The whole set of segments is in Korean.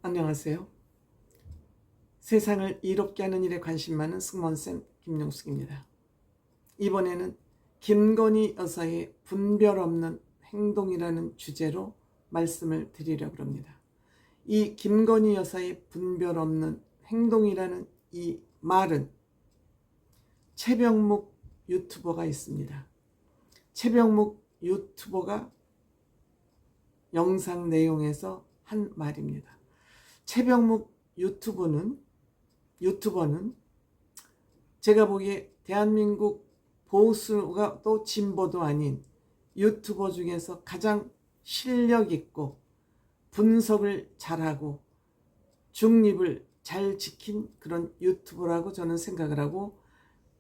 안녕하세요. 세상을 이롭게 하는 일에 관심 많은 승무원쌤 김용숙입니다. 이번에는 김건희 여사의 분별 없는 행동이라는 주제로 말씀을 드리려고 합니다. 이 김건희 여사의 분별 없는 행동이라는 이 말은 최병묵 유튜버가 있습니다. 최병묵 유튜버가 영상 내용에서 한 말입니다. 최병묵 유튜버는 제가 보기에 대한민국 보수가 또 진보도 아닌 유튜버 중에서 가장 실력 있고 분석을 잘하고 중립을 잘 지킨 그런 유튜버라고 저는 생각을 하고,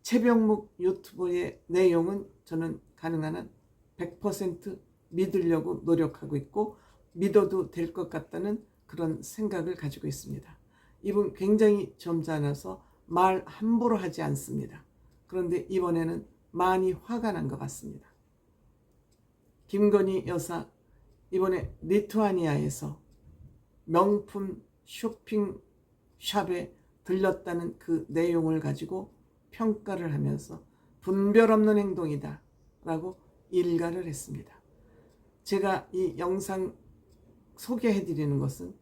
최병묵 유튜버의 내용은 저는 가능한 한 100% 믿으려고 노력하고 있고 믿어도 될 것 같다는 그런 생각을 가지고 있습니다. 이분 굉장히 점잖아서 말 함부로 하지 않습니다. 그런데 이번에는 많이 화가 난 것 같습니다. 김건희 여사 이번에 리투아니아에서 명품 쇼핑샵에 들렸다는 그 내용을 가지고 평가를 하면서 분별 없는 행동이다 라고 일가를 했습니다. 제가 이 영상 소개해드리는 것은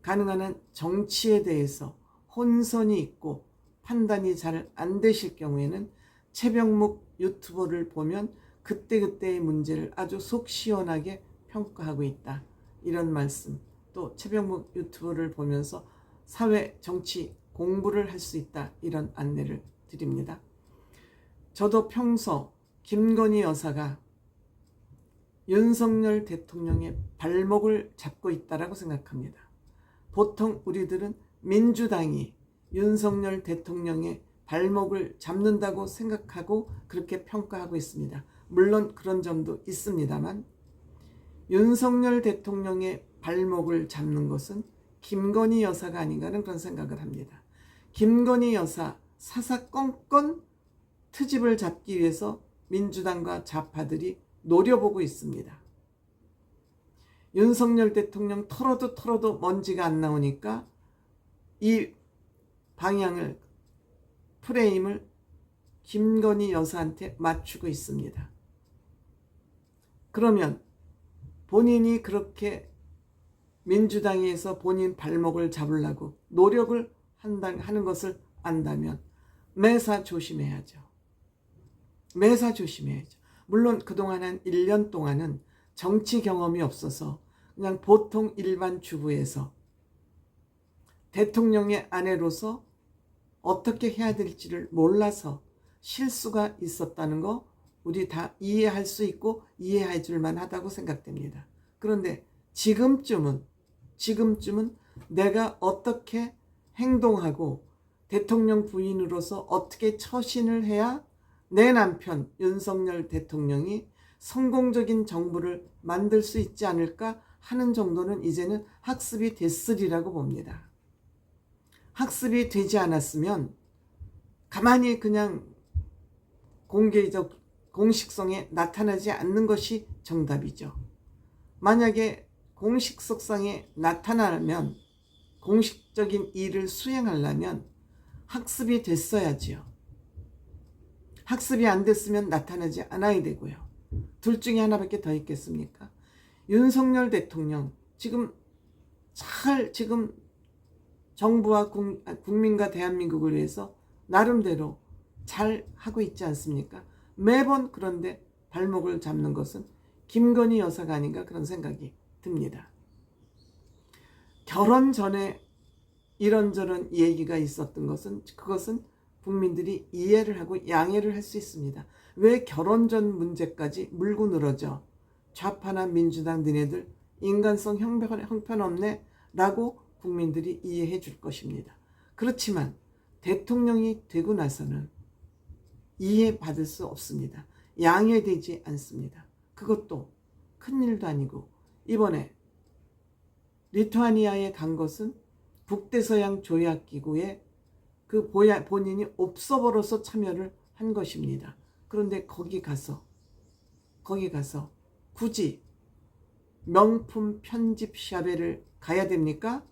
가능한 한 정치에 대해서 혼선이 있고 판단이 잘 안 되실 경우에는 최병묵 유튜버를 보면 그때그때의 문제를 아주 속 시원하게 평가하고 있다, 이런 말씀, 또 최병묵 유튜버를 보면서 사회 정치 공부를 할 수 있다, 이런 안내를 드립니다. 저도 평소 김건희 여사가 윤석열 대통령의 발목을 잡고 있다라고 생각합니다. 보통 우리들은 민주당이 윤석열 대통령의 발목을 잡는다고 생각하고 그렇게 평가하고 있습니다. 물론 그런 점도 있습니다만 윤석열 대통령의 발목을 잡는 것은 김건희 여사가 아닌가 하는 그런 생각을 합니다. 김건희 여사 사사건건 트집을 잡기 위해서 민주당과 좌파들이 노려보고 있습니다. 윤석열 대통령 털어도 먼지가 안 나오니까 이 방향을, 프레임을 김건희 여사한테 맞추고 있습니다. 그러면 본인이 그렇게 민주당에서 본인 발목을 잡으려고 노력을 하는 것을 안다면 매사 조심해야죠. 매사 조심해야죠. 물론 그동안 한 1년 동안은 정치 경험이 없어서 그냥 보통 일반 주부에서 대통령의 아내로서 어떻게 해야 될지를 몰라서 실수가 있었다는 거 우리 다 이해할 수 있고 이해해 줄만 하다고 생각됩니다. 그런데 지금쯤은 내가 어떻게 행동하고 대통령 부인으로서 어떻게 처신을 해야 내 남편 윤석열 대통령이 성공적인 정부를 만들 수 있지 않을까 하는 정도는 이제는 학습이 됐으리라고 봅니다. 학습이 되지 않았으면 가만히 그냥 공식성에 나타나지 않는 것이 정답이죠. 만약에 공식성에 나타나면, 공식적인 일을 수행하려면 학습이 됐어야지요. 학습이 안 됐으면 나타나지 않아야 되고요. 둘 중에 하나밖에 더 있겠습니까? 윤석열 대통령 지금 정부와 국민과 대한민국을 위해서 나름대로 잘 하고 있지 않습니까? 매번 그런데 발목을 잡는 것은 김건희 여사가 아닌가 그런 생각이 듭니다. 결혼 전에 이런저런 얘기가 있었던 것은 그것은 국민들이 이해를 하고 양해를 할 수 있습니다. 왜 결혼 전 문제까지 물고 늘어져 좌파나 민주당 니네들 인간성 형편없네 라고 국민들이 이해해 줄 것입니다. 그렇지만 대통령이 되고 나서는 이해받을 수 없습니다. 양해되지 않습니다. 그것도 큰일도 아니고, 이번에 리투아니아에 간 것은 북대서양 조약기구에 그 본인이 옵서버로서 참여를 한 것입니다. 그런데 거기 가서 굳이 명품 편집샵에를 가야 됩니까?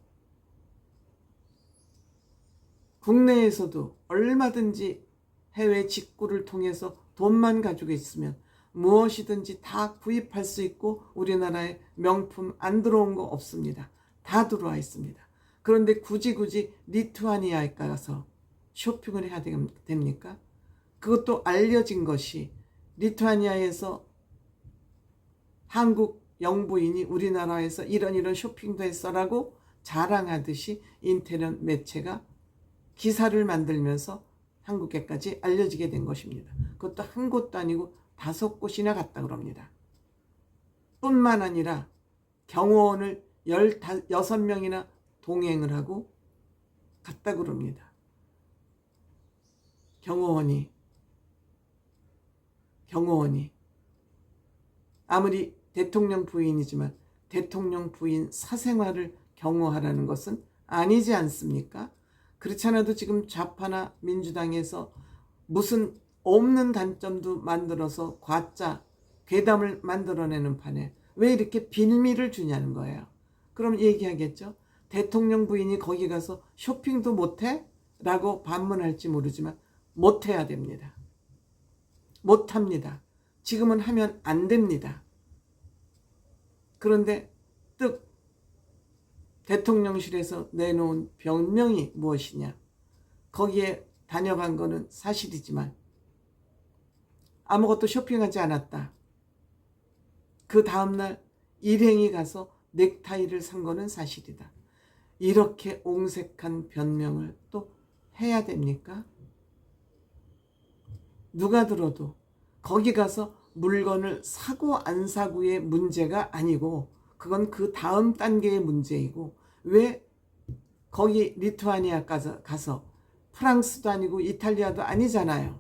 국내에서도 얼마든지 해외 직구를 통해서 돈만 가지고 있으면 무엇이든지 다 구입할 수 있고 우리나라에 명품 안 들어온 거 없습니다. 다 들어와 있습니다. 그런데 굳이 리투아니아에 가서 쇼핑을 해야 됩니까? 그것도 알려진 것이 리투아니아에서 한국 영부인이 우리나라에서 이런 쇼핑도 했어라고 자랑하듯이 인터넷 매체가 기사를 만들면서 한국에까지 알려지게 된 것입니다. 그것도 한 곳도 아니고 5곳이나 갔다 그럽니다. 뿐만 아니라 경호원을 16명이나 동행을 하고 갔다 그럽니다. 경호원이 아무리 대통령 부인이지만 대통령 부인 사생활을 경호하라는 것은 아니지 않습니까? 그렇지 않아도 지금 좌파나 민주당에서 무슨 없는 단점도 만들어서 과짜 괴담을 만들어내는 판에 왜 이렇게 빌미를 주냐는 거예요. 그럼 얘기하겠죠. 대통령 부인이 거기 가서 쇼핑도 못해? 라고 반문할지 모르지만 못해야 됩니다. 못합니다. 지금은 하면 안 됩니다. 그런데 대통령실에서 내놓은 변명이 무엇이냐. 거기에 다녀간 거는 사실이지만 아무것도 쇼핑하지 않았다. 그 다음날 일행이 가서 넥타이를 산 거는 사실이다. 이렇게 옹색한 변명을 또 해야 됩니까? 누가 들어도 거기 가서 물건을 사고 안 사고의 문제가 아니고 그건 그 다음 단계의 문제이고 왜 거기 리투아니아 가서 프랑스도 아니고 이탈리아도 아니잖아요.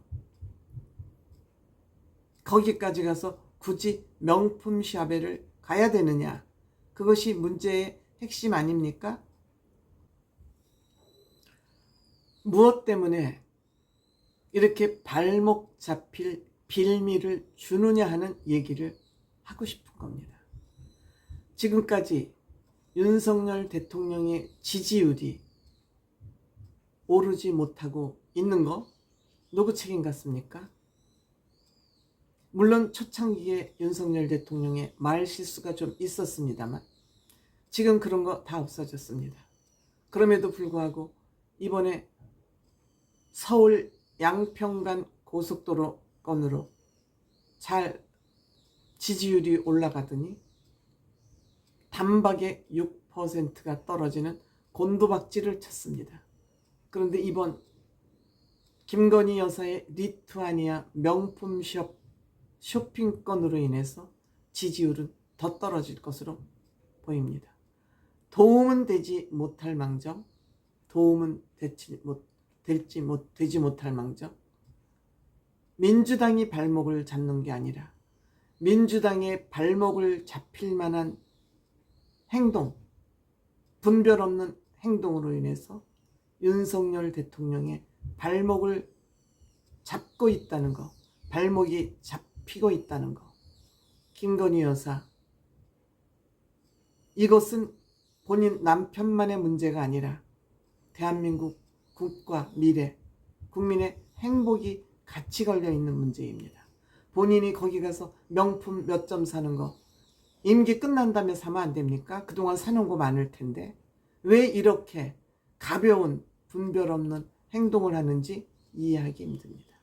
거기까지 가서 굳이 명품 샵에를 가야 되느냐. 그것이 문제의 핵심 아닙니까? 무엇 때문에 이렇게 발목 잡힐 빌미를 주느냐 하는 얘기를 하고 싶은 겁니다. 지금까지 윤석열 대통령의 지지율이 오르지 못하고 있는 거 누구 책임 같습니까? 물론 초창기에 윤석열 대통령의 말 실수가 좀 있었습니다만 지금 그런 거 다 없어졌습니다. 그럼에도 불구하고 이번에 서울 양평간 고속도로 건으로 잘 지지율이 올라가더니 단박에 6%가 떨어지는 곤두박질을 쳤습니다. 그런데 이번 김건희 여사의 리투아니아 명품숍 쇼핑건으로 인해서 지지율은 더 떨어질 것으로 보입니다. 도움은 되지 못할 망정, 도움은 되지 못할 망정, 민주당이 발목을 잡는 게 아니라 민주당의 발목을 잡힐 만한 행동, 분별 없는 행동으로 인해서 윤석열 대통령의 발목을 잡고 있다는 거, 발목이 잡히고 있다는 거. 김건희 여사, 이것은 본인 남편만의 문제가 아니라 대한민국 국가 미래, 국민의 행복이 같이 걸려있는 문제입니다. 본인이 거기 가서 명품 몇 점 사는 거 임기 끝난 다음에 사면 안 됩니까? 그동안 사놓은 거 많을 텐데 왜 이렇게 가벼운 분별 없는 행동을 하는지 이해하기 힘듭니다.